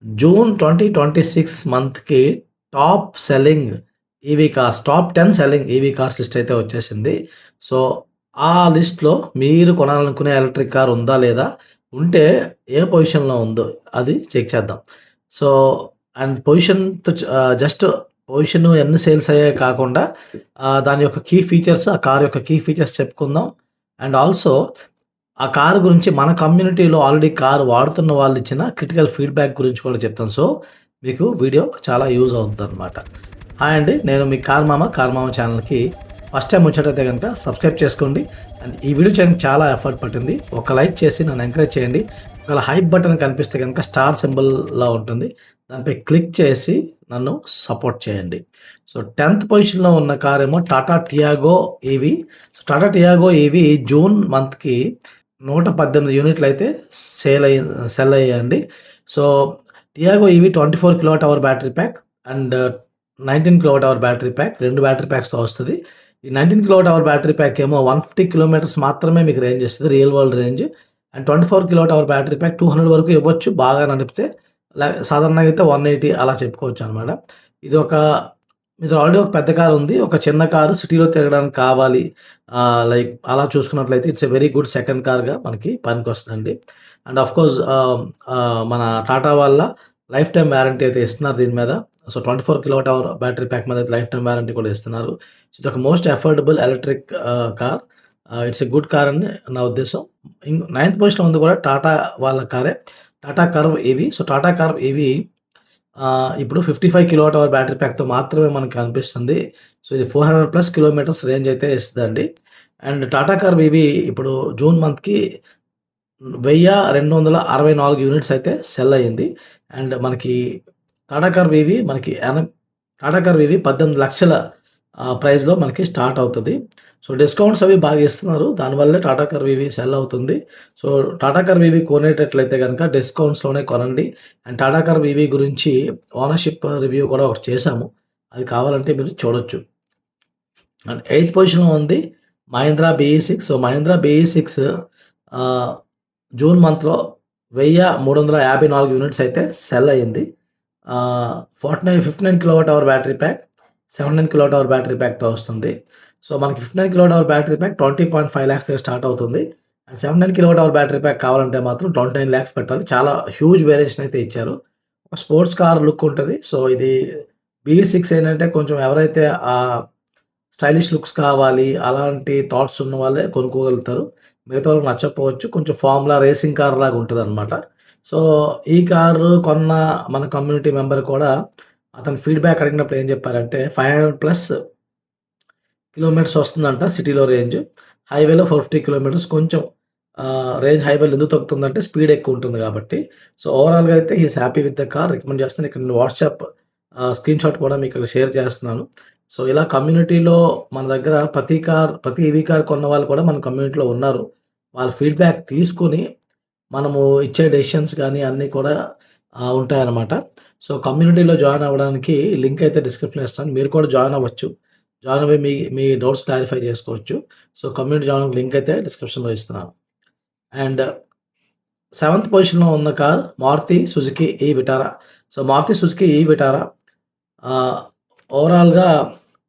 June 2026 మంత్‌కి top selling EV cars, top 10 selling EV cars list అయితే వచ్చేసింది. So, ఆ లిస్ట్‌లో మీరు కొనాలనుకునే ఎలక్ట్రిక్ కార్ ఉందా? లేదా? ఉంటే ఏ పొజిషన్‌లో ఉందో అది చెక్ చేద్దాం. సో, అండ్ జస్ట్ పొజిషన్ ఎన్ని సేల్స్ అయ్యాయి కాకుండా దాని యొక్క కీ ఫీచర్స్, ఆ కార్ యొక్క కీ ఫీచర్స్ చెప్పుకుందాం. అండ్ ఆల్సో ఆ కారు గురించి మన కమ్యూనిటీలో ఆల్రెడీ కారు వాడుతున్న వాళ్ళిచ్చిన క్రిటికల్ ఫీడ్‌బ్యాక్ గురించి కూడా చెప్తాను. సో, మీకు వీడియో చాలా యూజ్ అవుద్దనమాట. హాయ్ అండి. నేను మీ కార్ మామ ఛానల్‌కి ఫస్ట్ టైమ్ వచ్చినట్టయితే గనక సబ్స్క్రైబ్ చేసుకోండి. అండ్ ఈ వీడియో చేయడానికి చాలా ఎఫర్ట్ పట్టింది. ఒక లైక్ చేసి నన్ను ఎంకరేజ్ చేయండి. ఒకవేళ హైప్ బటన్ కనిపిస్తే గనక స్టార్ సింబల్‌లా ఉంటుంది. దానిపై క్లిక్ చేసి నన్ను సపోర్ట్ చేయండి. సో, 10థ్ పొజిషన్‌లో ఉన్న కారేమో Tata Tiago EV. So, Tata Tiago EV June మంత్‌కి 118 యూనిట్లయితే సెల్ అయ్యాయండి. So, Tiago EV 24 kilowatt hour battery pack and 19 kilowatt hour battery pack 2 battery ప్యాక్స్‌తో వస్తది. ఈ 19 కిలోవాట్ అవర్ బ్యాటరీ ప్యాక్ ఏమో 150 కిలోమీటర్స్ మాత్రమే మీకు రేంజ్ ఇస్తది. Real world range. And 24 kilowatt hour battery pack 200 వరకు ఇవ్వచ్చు బాగా నడిపితే. సాధారణంగా అయితే 180 అలా చెప్పుకోవచ్చనమాట. ఇది ఒక మీది ఆల్రెడీ ఒక పెద్ద కార్ ఉంది. ఒక చిన్న కారు సిటీలో తిరగడానికి కావాలి. లైక్ అలా చూసుకున్నట్లయితే it's a very good second కార్‌గా మనకి పనికొస్తదండి. అండ్ ఆఫ్‌కోర్స్ మన టాటా వాళ్ళ లైఫ్ టైమ్ వారంటీ అయితే ఇస్తున్నారు దీని మీద. So, 24 kilowatt hour battery pack మీద అయితే లైఫ్ టైమ్ వారంటీ కూడా ఇస్తున్నారు. సో, ఇదొక most affordable electric car. It's a good car అని నా ఉద్దేశం. నైన్త్ పొజిషన్‌లో ఉంది కూడా టాటా వాళ్ళ కారే. Tata curve EV. So, Tata curve EV ఇప్పుడు 55 కిలోవాట్ అవర్ బ్యాటరీ ప్యాక్‌తో మాత్రమే మనకు కనిపిస్తుంది. సో, ఇది 400+ కిలోమీటర్స్ రేంజ్ అయితే ఇస్తదండి. అండ్ టాటా కర్వ్ ఈవీ ఇప్పుడు జూన్ మంత్‌కి 1264 యూనిట్స్ అయితే సెల్ అయింది. అండ్ మనకి టాటా కర్వ్ ఈవీ మనకి టాటా కర్వ్ ఈవీ 18,00,000 ప్రైస్‌లో మనకి స్టార్ట్ అవుతది. సో, డిస్కౌంట్స్ అవి బాగా ఇస్తున్నారు. దానివల్లే టాటా కర్వ్ ఈవీ సెల్ అవుతుంది. సో, టాటా కర్వ్ ఈవీ కొనేటట్లయితే గనక డిస్కౌంట్స్‌లోనే కొనండి. అండ్ టాటా కర్వ్ ఈవీ గురించి ఓనర్‌షిప్ రివ్యూ కూడా ఒకటి చేశాము. అది కావాలంటే మీరు చూడొచ్చు. అండ్ ఎయిత్ పొజిషన్‌లో ఉంది మహీంద్రా బీఈ6. సో, మహీంద్రా బీఈ6 ఆహ్, జూన్ మంత్‌లో 1354 యూనిట్స్ అయితే సెల్ అయింది. 59 kilowatt hour battery pack, 17 kilowatt hour battery ప్యాక్‌తో వస్తుంది. సో, మనకి 59 kilowatt hour battery pack 20.5 lakhs దగ్గర స్టార్ట్ అవుతుంది. And 17 kilowatt hour battery pack కావాలంటే మాత్రం 29 లాక్స్ పెట్టాలి. చాలా హ్యూజ్ వేరియేషన్ అయితే ఇచ్చారు. ఒక స్పోర్ట్స్ కార్ లుక్ ఉంటది. సో, ఇది బీఈ6 ఏంటంటే కొంచెం ఎవరైతే స్టైలిష్ లుక్స్ కావాలి. అలాంటి థాట్స్ ఉన్న వాళ్ళే కొనుక్కోగలుగుతారు. మిగతా వాళ్ళకి నచ్చకపోవచ్చు. కొంచెం ఫార్ములా రేసింగ్ కార్ లాగా ఉంటదనమాట. సో, ఈ కారు కొన్న మన కమ్యూనిటీ మెంబర్ కూడా అతను ఫీడ్‌బ్యాక్ అడిగినప్పుడు ఏం చెప్పారంటే 500+ కిలోమీటర్స్ వస్తుందంట సిటీలో రేంజ్. హైవేలో 450 కిలోమీటర్స్ కొంచెం రేంజ్ హైవేలో ఎందుకు తగ్గుతుందంటే స్పీడ్ ఎక్కువ ఉంటుంది కాబట్టి. సో, ఓవరాల్‌గా అయితే he is happy with the car. Recommend చేస్తాను. ఇక్కడ నేను వాట్సాప్ స్క్రీన్‌షాట్ కూడా మీకు ఇక్కడ షేర్ చేస్తున్నాను. సో, ఇలా కమ్యూనిటీలో మన దగ్గర ప్రతి ఈవీ కార్ కొన్న వాళ్ళు కూడా మన కమ్యూనిటీలో ఉన్నారు. వాళ్ళ ఫీడ్‌బ్యాక్ తీసుకొని మనము ఇచ్చే డెసిషన్స్ గాని అన్నీ కూడా ఉంటాయన్నమాట. సో, కమ్యూనిటీలో జాయిన్ అవ్వడానికి లింక్ అయితే డిస్క్రిప్షన్‌లో ఇస్తాను. మీరు కూడా జాయిన్ అవ్వచ్చు. జాయిన్ అవ్వి మీ మీ డౌట్స్ క్లారిఫై చేసుకోవచ్చు. సో, కమ్యూనిటీ జాయిన్ లింక్ అయితే డిస్క్రిప్షన్‌లో ఇస్తున్నాను. అండ్ సెవెంత్ పొజిషన్‌లో ఉన్న car Maruti Suzuki E Vitara. So, Maruti Suzuki E Vitara ah, ఓవరాల్‌గా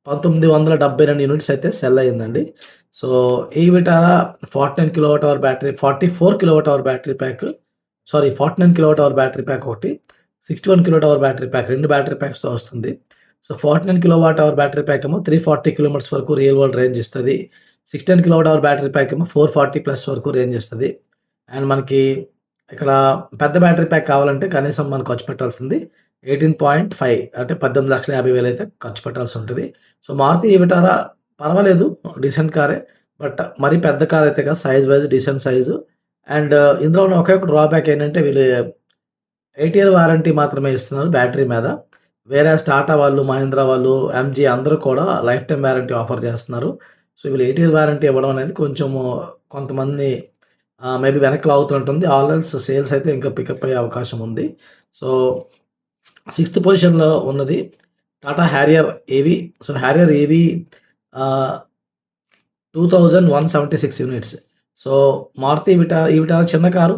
1972 యూనిట్స్ అయితే సెల్ అయిందండి. So, E Vitara 49 kilowatt hour battery 44 kilowatt hour battery pack 49 kilowatt hour battery pack ఒకటి, 61 kilowatt hour battery pack 2 battery ప్యాక్స్‌తో వస్తుంది. So, 49 kilowatt hour battery pack ఏమో 340 kilometres వరకు real world range ఇస్తది. 16 kilowatt hour battery pack ఏమో 440+ వరకు range ఇస్తది. And మనకి ఇక్కడ పెద్ద బ్యాటరీ ప్యాక్ కావాలంటే కనీసం మనం ఖర్చు పెట్టాల్సింది 18.5 అంటే 18,50,000 అయితే ఖర్చు పెట్టాల్సుంటది. సో, మారుతి ఈ విటారా పర్వాలేదు డీసెంట్ కారే. బట్ మరీ పెద్ద కార్ అయితే కాదు. Size wise decent size. And ఇందులో ఉన్న ఒకే ఒక డ్రాబ్యాక్ ఏంటంటే వీళ్ళు 8 ఇయర్ వారంటీ మాత్రమే ఇస్తున్నారు బ్యాటరీ మీద. వేరేస్ టాటా వాళ్ళు, మహీంద్రా వాళ్ళు, ఎంజీ అందరూ కూడా లైఫ్ టైమ్ వారంటీ ఆఫర్ చేస్తున్నారు. సో, వీళ్ళు 8 ఇయర్ వారంటీ ఇవ్వడం అనేది కొంచెము కొంతమంది మేబీ వెనక్కి లాగుతున్నట్టుంది. ఆల్ ఎల్స్ సేల్స్ అయితే ఇంకా పికప్ అయ్యే అవకాశం ఉంది. సో, సిక్స్త్ పొజిషన్‌లో ఉన్నది టాటా హ్యారియర్ ఏవీ. సో, హ్యారియర్ ఏవీ ఆహ్, 2176 యూనిట్స్. సో, మారుతి ఈ విటారా చిన్న కారు.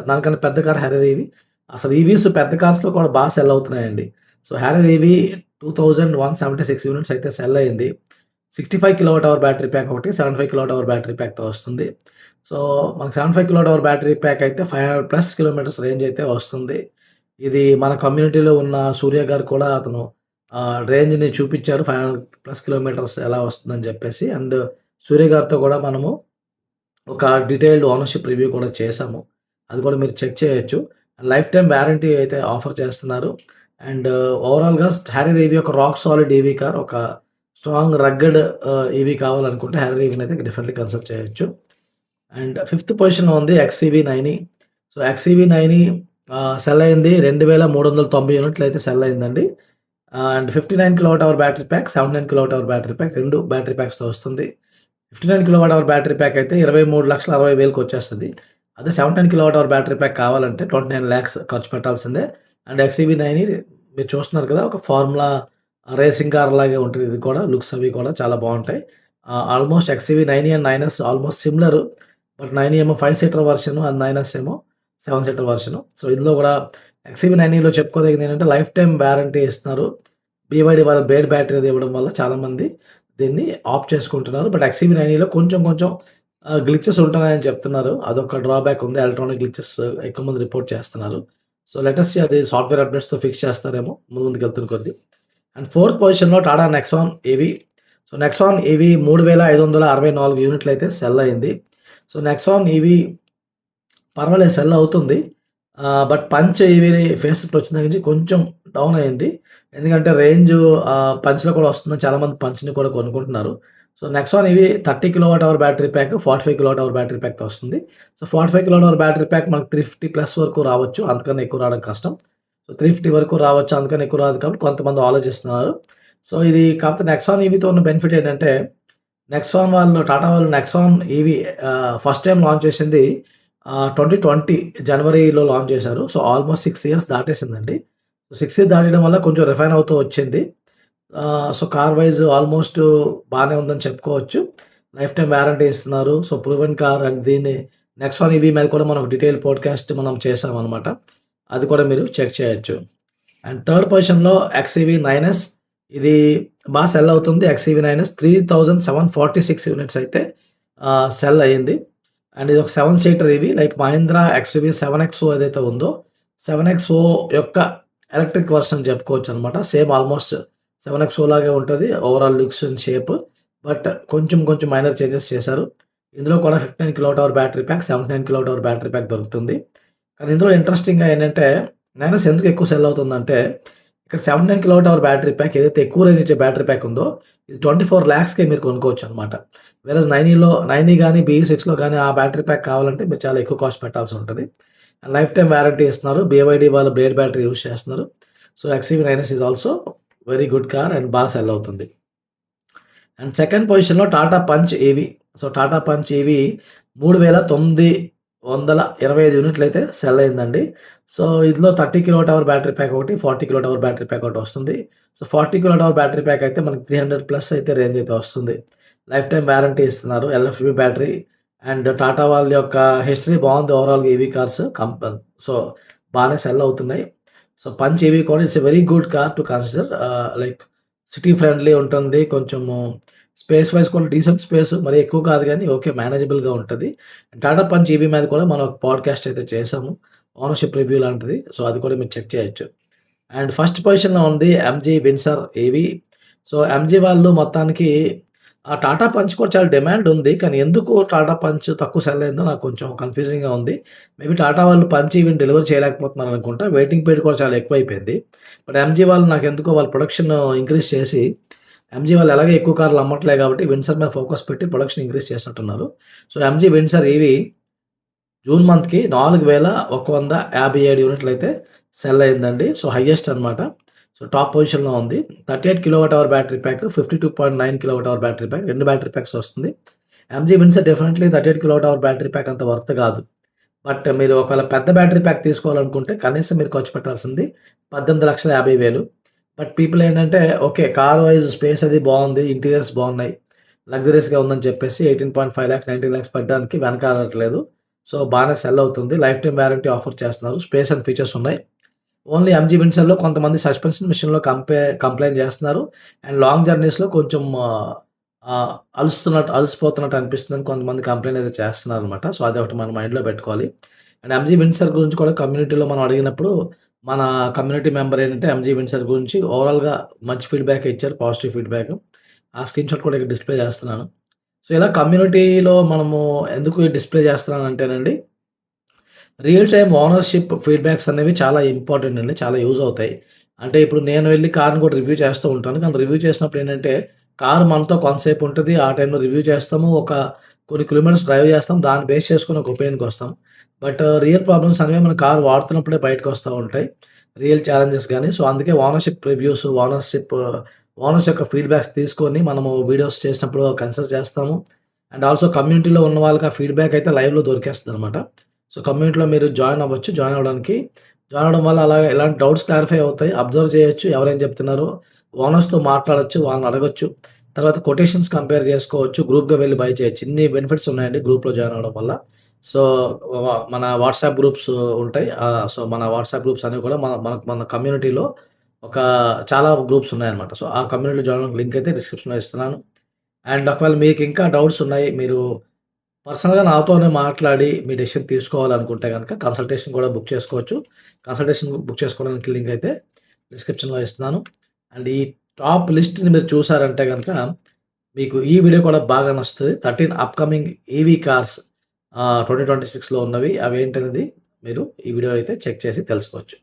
దానికన్నా పెద్ద కారు హ్యారియర్ ఏవీ. అసలు ఈవీస్ పెద్ద కార్స్‌లో కూడా సెల్ అవుతున్నాయండి. సో, హ్యారియర్ ఈవీ 2176 యూనిట్స్ అయితే సెల్ అయింది. 65 కిలోవాట్ అవర్ బ్యాటరీ ప్యాక్ ఒకటి, 75 కిలోవాట్ అవర్ బ్యాటరీ ప్యాక్‌తో వస్తుంది. సో, మనకు 75 కిలోవాట్ అవర్ బ్యాటరీ ప్యాక్ అయితే 500 ప్లస్ కిలోమీటర్స్ రేంజ్ అయితే వస్తుంది. ఇది మన కమ్యూనిటీలో ఉన్న సూర్య గారు కూడా అతను రేంజ్‌ని చూపిచ్చారు. 500 ప్లస్ కిలోమీటర్స్ ఎలా వస్తుందని చెప్పేసి. అండ్ సూర్య గారితో కూడా మనము ఒక డీటెయిల్డ్ ఓనర్‌షిప్ రివ్యూ కూడా చేశాము. అది కూడా మీరు చెక్ చేయొచ్చు. లైఫ్ టైమ్ వారంటీ అయితే ఆఫర్ చేస్తున్నారు. అండ్ ఓవరాల్‌గా హ్యారియర్ ఈవీ ఒక రాక్ సాలిడ్ ఈవీ కార్. ఒక స్ట్రాంగ్ రగ్గడ్ ఈవీ కావాలనుకుంటే హ్యారియర్ ఈవీనైతే డెఫినెట్‌లీ కన్సిడర్ చేయొచ్చు. అండ్ ఫిఫ్త్ పొజిషన్‌లో ఉంది ఎక్స్‌ఈవీ 9ఈ. సో, ఎక్స్‌ఈవీ 9ఈ సెల్ అయింది 2390 యూనిట్లయితే సెల్ అయిందండి. And 59 kilowatt hour battery pack, 79 kilowatt hour battery pack 2 battery ప్యాక్స్‌తో వస్తుంది. 59 కిలోవాట్ అవర్ బ్యాటరీ ప్యాక్ అయితే 23,60,000కి వచ్చేస్తది. అదే 79 కిలోవాట్ అవర్ బ్యాటరీ ప్యాక్ కావాలంటే 29,00,000 ఖర్చు పెట్టాల్సిందే. అండ్ ఎక్స్‌ఈవీ 9 మీరు చూస్తున్నారు కదా! ఒక ఫార్ములా రేసింగ్ కార్ లాగే ఉంటది ఇది కూడా. లుక్స్ అవి కూడా చాలా బావుంటాయి. ఆల్‌మోస్ట్ ఎక్స్‌ఈవీ 9 అండ్ 9ఎస్ ఆల్‌మోస్ట్ సిమిలర్. బట్ 9 ఏమో 5 సీటర్ వెర్షన్ అండ్ 9ఎస్ ఏమో 7 సీటర్ వెర్షన్. సో, ఇందులో కూడా ఎక్స్‌ఈవీ 9లో చెప్పుకోదగింది ఏంటంటే లైఫ్ టైమ్ వారంటీ ఇస్తున్నారు. బీవైడీ వాళ్ళ బ్లేడ్ బ్యాటరీ అది ఇవ్వడం వల్ల చాలామంది దీన్ని ఆప్ట్ చేసుకుంటున్నారు. బట్ ఎక్స్‌ఈవీ 9లో కొంచెం కొంచెం గ్లిచెస్ ఉంటున్నాయని చెప్తున్నారు. అదొక డ్రాబ్యాక్ ఉంది. ఎలక్ట్రానిక్ గ్లిచెస్ ఎక్కువ మంది రిపోర్ట్ చేస్తున్నారు. సో, లెట్ అస్ సీ అది సాఫ్ట్‌వేర్ అప్‌డేట్స్‌తో ఫిక్స్ చేస్తారేమో ముందుకెళ్తున్న కొద్దీ. అండ్ ఫోర్త్ పొజిషన్‌లో Tata Nexon EV. So, Nexon EV 3564 యూనిట్లయితే సెల్ అయింది. సో, నెక్సాన్ ఈవీ పర్వాలేదు సెల్ అవుతుంది. But Punch EV facelift వచ్చిన దగ్గర నుంచి కొంచెం డౌన్ అయింది. ఎందుకంటే రేంజు పంచ్‌లో కూడా వస్తుందని చాలామంది పంచ్‌ని కూడా కొనుక్కుంటున్నారు. So, Nexon EV 30 kilowatt hour battery pack, 45 kilowatt hour battery ప్యాక్‌తో వస్తుంది. So, 45 kilowatt hour battery pack మనకు 350 ప్లస్ వరకు రావచ్చు. అంతకన్నా ఎక్కువ రావడం కష్టం. సో, 350 వరకు రావచ్చు. అంతకన్నా ఎక్కువ రాదు కాబట్టి కొంతమంది ఆలోచిస్తున్నారు. సో, ఇది కాకపోతే నెక్సాన్ ఈవీతో ఉన్న బెనిఫిట్ ఏంటంటే, నెక్సాన్ వాళ్ళు టాటా వాళ్ళు Nexon EV first time launch చేసింది 2020 జనవరిలో లాంచ్ చేశారు. సో, ఆల్‌మోస్ట్ 6 ఇయర్స్ దాటేసిందండి. 6 ఇయర్స్ దాటడం వల్ల కొంచెం రిఫైన్ అవుతూ వచ్చింది. సో, కార్ వైస్ ఆల్‌మోస్ట్ బానే ఉందని చెప్పుకోవచ్చు. లైఫ్ టైమ్ వారంటీ ఇస్తున్నారు. సో, ప్రూవెన్ కార్ అండ్ దీన్ని నెక్సాన్ ఈవీ మీద కూడా మనం ఒక డీటెయిల్ పాడ్‌కాస్ట్ మనం చేసామనమాట. అది కూడా మీరు చెక్ చేయొచ్చు. అండ్ థర్డ్ పొజిషన్‌లో ఎక్స్‌ఈవీ 9ఎస్ ఇది సెల్ అవుతుంది. ఎక్స్‌ఈవీ 9ఎస్ 3746 యూనిట్స్ అయితే సెల్ అయింది. అండ్ ఇది ఒక 7 seater EV like Mahindra XUV 7ఎక్సో ఏదైతే ఉందో 7ఎక్సో యొక్క ఎలక్ట్రిక్ వెర్షన్ చెప్పుకోవచ్చనమాట. సేమ్ ఆల్‌మోస్ట్ 7ఎక్సో లాగే ఉంటది. Overall looks and shape. But కొంచెం కొంచెం మైనర్ చేంజెస్ చేశారు. ఇందులో కూడా 59 kilowatt hour battery pack, 79 kilowatt hour battery pack దొరుకుతుంది. కానీ ఇందులో ఇంట్రెస్టింగ్‌గా ఏంటంటే 9ఎస్ ఎందుకు ఎక్కువ సెల్ అవుతుందంటే ఇక్కడ 79 కిలోవాట్ అవర్ బ్యాటరీ ప్యాక్ ఏదైతే ఎక్కువ రేంజ్ ఇచ్చే బ్యాటరీ ప్యాక్ ఉందో ఇది 24,00,000కే మీరు కొనుక్కోవచ్చనమాట. వేరేస్ 9ఈ గాని, బీ6లో గాని ఆ బ్యాటరీ ప్యాక్ కావాలంటే మీరు చాలా ఎక్కువ కాస్ట్ పెట్టాల్సి ఉంటది. లైఫ్ టైమ్ వారంటీ ఇస్తున్నారు. బీవైడీ వాళ్ళు బ్లేడ్ బ్యాటరీ యూజ్ చేస్తున్నారు. సో, ఎక్స్‌ఈవీ 9ఎస్ is also very good car and sell అవుతుంది. అండ్ సెకండ్ పొజిషన్‌లో Tata Punch EV. So, Tata Punch EV 3925 యూనిట్లయితే సెల్ అయిందండి. సో, ఇందులో 30 కిలోవాట్ అవర్ బ్యాటరీ ప్యాక్ ఒకటి, 40 కిలోవాట్ అవర్ బ్యాటరీ ప్యాక్ ఒకటి వస్తుంది. So, 40 kilowatt hour battery pack అయితే మనకి 300 ప్లస్ అయితే రేంజ్ అయితే వస్తుంది. లైఫ్ టైమ్ వారంటీ ఇస్తున్నారు. ఎల్ఎఫ్‌బి బ్యాటరీ అండ్ టాటా వాళ్ళ యొక్క హిస్టరీ బావుంది ఓవరాల్‌గా ఈవీ కార్స్ సో, బానే సెల్ అవుతున్నాయి. సో, పంచ్ ఈవీ కూడా it's a very good car to consider. Like city friendly ఉంటుంది. కొంచెము స్పేస్ వైస్ కూడా డీసెంట్ స్పేస్ మరీ ఎక్కువ కాదు గానీ ఓకే మేనేజబుల్‌గా ఉంటది. టాటా పంచ్ ఈవీ మీద కూడా మనం ఒక పాడ్‌కాస్ట్ అయితే చేసాము. ఓనర్‌షిప్ రివ్యూ లాంటిది. సో, అది కూడా మీరు చెక్ చేయొచ్చు. అండ్ ఫస్ట్ పొజిషన్‌లో ఉంది MG Windsor EV. So, MG వాళ్ళు మొత్తానికి టాటా పంచ్ కూడా చాలా డిమాండ్ ఉంది. కానీ ఎందుకు టాటా పంచ్ తక్కువ సెల్ అయిందో నాకు కొంచెం కన్‌ఫ్యూజింగ్‌గా ఉంది. మేబీ టాటా వాళ్ళు పంచ్ ఈవీని డెలివర్ చేయలేకపోతున్నారనుకుంటా. వెయిటింగ్ పీరియడ్ కూడా చాలా ఎక్కువైపోయింది. బట్ ఎంజీ వాళ్ళు నాకెందుకో వాళ్ళ ప్రొడక్షన్ ఇంక్రీజ్ చేసి ఎంజీ వాళ్ళు ఎలాగో ఎక్కువ కార్లు అమ్మట్లే కాబట్టి విన్సర్ మీద ఫోకస్ పెట్టి ప్రొడక్షన్ ఇంక్రీజ్ చేసినట్టున్నారు. So, MG Windsor EV June మంత్‌కి 4157 యూనిట్లయితే సెల్ అయిందండి. సో, హైయెస్ట్ అనమాట. సో, టాప్ పొజిషన్‌లో ఉంది. 38 kilowatt hour battery pack, 52.9 kilowatt hour battery pack 2 battery packs వస్తుంది. MG Windsor definitely 38 kilowatt hour battery pack అంత వర్త్ కాదు. బట్ మీరు ఒకవేళ పెద్ద బ్యాటరీ ప్యాక్ తీసుకోవాలనుకుంటే కనీసం మీరు ఖర్చు పెట్టాల్సింది 18,50,000. బట్ పీపుల్ ఏంటంటే ఓకే. కార్ వైస్ స్పేస్ అది బావుంది. ఇంటీరియర్స్ బావున్నాయి. లగ్జరీస్‌గా ఉందని చెప్పేసి 18.5 లాక్స్, 19 లాక్స్ పెట్టడానికి వెనకాడట్లేదు. సో, బానే సెల్ అవుతుంది. లైఫ్ టైమ్ వారంటీ ఆఫర్ చేస్తున్నారు. స్పేస్ అండ్ ఫీచర్స్ ఉన్నాయి. ఓన్లీ ఎంజీ విన్సర్‌లో కొంతమంది సస్పెన్షన్ మిషన్‌లో కంప్లెయింట్ చేస్తున్నారు. అండ్ లాంగ్ జర్నీస్‌లో కొంచెం ఆహ్, అలసిపోతున్నట్టు అనిపిస్తుందని కొంతమంది కంప్లెయింట్ అయితే చేస్తున్నారనమాట. సో, అదొకటి మనం మైండ్‌లో పెట్టుకోవాలి. అండ్ ఎంజీ విన్సర్ గురించి కూడా కమ్యూనిటీలో మనం అడిగినప్పుడు, మన కమ్యూనిటీ మెంబర్ ఏంటంటే ఎంజీ విన్సర్ గురించి ఓవరాల్‌గా మంచి ఫీడ్‌బ్యాకే ఇచ్చారు. Positive feedback. ఆ స్క్రీన్‌షాట్ కూడా ఇక్కడ డిస్‌ప్లే చేస్తున్నాను. సో, ఇలా కమ్యూనిటీలో మనము ఎందుకు డిస్‌ప్లే చేస్తున్నానంటేనండి, రియల్ టైమ్ ఓనర్‌షిప్ ఫీడ్‌బ్యాక్స్ అనేవి చాలా ఇంపార్టెంట్ అండి. చాలా యూజ్ అవుతాయి. అంటే ఇప్పుడు నేను వెళ్లి కార్‌ని కూడా రివ్యూ చేస్తూ ఉంటాను. కానీ రివ్యూ చేసినప్పుడు ఏంటంటే, కారు మనతో కొంతసేపు ఉంటది. ఆ టైంలో రివ్యూ చేస్తాము. కొన్ని కిలోమీటర్స్ డ్రైవ్ చేస్తాం. దాన్ని బేస్ చేసుకొని ఒక ఒపీనియన్‌కొస్తాం. బట్ రియల్ ప్రాబ్లమ్స్ అనేవి మన కారు వాడుతున్నప్పుడే బయటకొస్తా ఉంటాయి. రియల్ ఛాలెంజెస్ గాని. సో, అందుకే ఓనర్‌షిప్ రివ్యూస్, ఓనర్స్ యొక్క ఫీడ్‌బ్యాక్స్ తీసుకొని మనము వీడియోస్ చేసినప్పుడు కన్సిడర్ చేస్తాము. అండ్ ఆల్సో కమ్యూనిటీలో ఉన్న వాళ్ళకి ఆ ఫీడ్‌బ్యాక్ అయితే లైవ్‌లో దొరికేస్తదనమాట. సో, కమ్యూనిటీలో మీరు జాయిన్ అవ్వచ్చు. జాయిన్ అవ్వడం వల్ల అలాగే ఎలాంటి డౌట్స్ క్లారిఫై అవుతాయి. అబ్జర్వ్ చేయొచ్చు. ఎవరేం చెప్తున్నారో ఓనర్స్‌తో మాట్లాడొచ్చు. వాళ్ళని అడగొచ్చు. తర్వాత కొటేషన్స్ కంపేర్ చేసుకోవచ్చు. గ్రూప్‌గా వెళ్లి బై చేయొచ్చు. ఇన్ని బెనిఫిట్స్ ఉన్నాయండి గ్రూప్‌లో జాయిన్ అవ్వడం వల్ల. సో, మన వాట్సాప్ గ్రూప్స్ ఉంటాయి. సో, మన వాట్సాప్ గ్రూప్స్ అనేవి కూడా మన మన మన కమ్యూనిటీలో ఒక చాలా గ్రూప్స్ ఉన్నాయన్నమాట. సో, ఆ కమ్యూనిటీలో జాయిన్ అవ్వడానికి లింక్ అయితే డిస్క్రిప్షన్‌లో ఇస్తున్నాను. అండ్ ఒకవేళ మీకు ఇంకా డౌట్స్ ఉన్నాయి. మీరు పర్సనల్‌గా నాతోనే మాట్లాడి మీ డెసిషన్ తీసుకోవాలనుకుంటే గనక కన్సల్టేషన్ కూడా బుక్ చేసుకోవచ్చు. కన్సల్టేషన్ బుక్ చేసుకోవడానికి లింక్ అయితే డిస్క్రిప్షన్‌లో ఇస్తున్నాను. అండ్ ఈ టాప్ లిస్ట్‌ని మీరు చూసారంటే గనక మీకు ఈ వీడియో కూడా బాగా నచ్చుతది. 13 అప్‌కమింగ్ ఈవీ కార్స్ 2026లో ఉన్నవి అవేంటనేది మీరు ఈ వీడియో అయితే చెక్ చేసి తెలుసుకోవచ్చు.